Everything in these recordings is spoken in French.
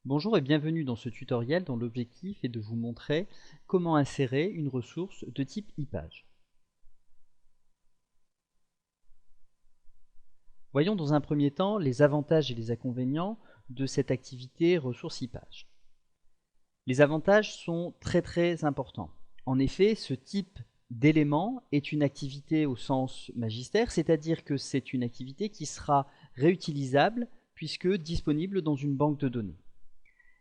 Bonjour et bienvenue dans ce tutoriel dont l'objectif est de vous montrer comment insérer une ressource de type ePage. Voyons dans un premier temps les avantages et les inconvénients de cette activité ressource ePage. Les avantages sont très importants. En effet, ce type d'élément est une activité au sens magistère, c'est-à-dire que c'est une activité qui sera réutilisable puisque disponible dans une banque de données.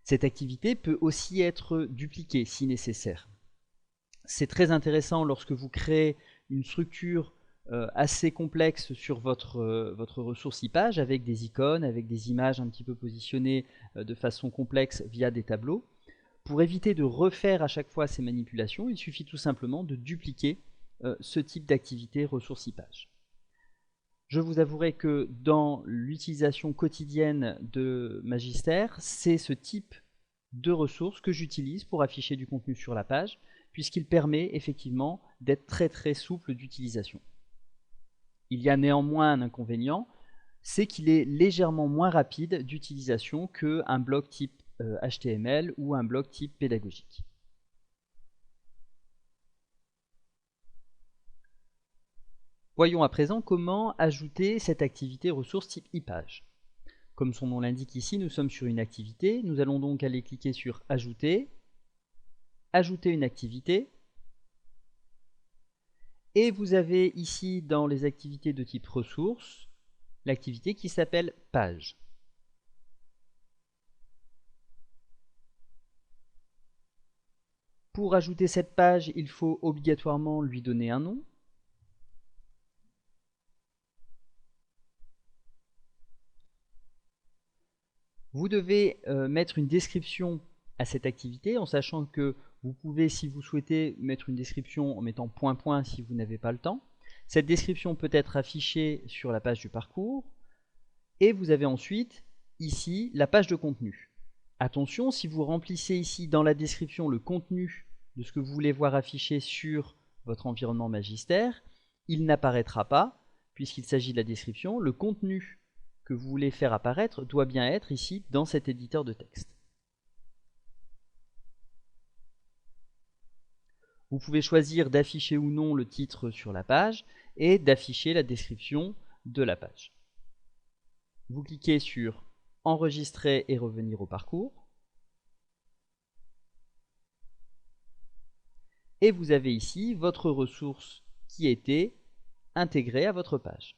Cette activité peut aussi être dupliquée si nécessaire. C'est très intéressant lorsque vous créez une structure assez complexe sur votre ressource ePage avec des icônes, avec des images un petit peu positionnées de façon complexe via des tableaux. Pour éviter de refaire à chaque fois ces manipulations, il suffit tout simplement de dupliquer ce type d'activité ressource ePage. Je vous avouerai que dans l'utilisation quotidienne de Magister, c'est ce type de ressources que j'utilise pour afficher du contenu sur la page, puisqu'il permet effectivement d'être très souple d'utilisation. Il y a néanmoins un inconvénient, c'est qu'il est légèrement moins rapide d'utilisation qu'un bloc type HTML ou un bloc type pédagogique. Voyons à présent comment ajouter cette activité ressource type ePage. Comme son nom l'indique ici, nous sommes sur une activité. Nous allons donc aller cliquer sur Ajouter, Ajouter une activité. Et vous avez ici dans les activités de type ressources, l'activité qui s'appelle Page. Pour ajouter cette page, il faut obligatoirement lui donner un nom. Vous devez mettre une description à cette activité en sachant que vous pouvez, si vous souhaitez, mettre une description en mettant point si vous n'avez pas le temps. Cette description peut être affichée sur la page du parcours. Et vous avez ensuite ici la page de contenu. Attention, si vous remplissez ici dans la description le contenu de ce que vous voulez voir affiché sur votre environnement Magister, il n'apparaîtra pas puisqu'il s'agit de la description. Le contenu que vous voulez faire apparaître doit bien être ici dans cet éditeur de texte. Vous pouvez choisir d'afficher ou non le titre sur la page et d'afficher la description de la page. Vous cliquez sur Enregistrer et revenir au parcours. Et vous avez ici votre ressource qui a été intégrée à votre page.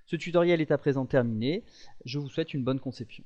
Ce tutoriel est à présent terminé. Je vous souhaite une bonne conception.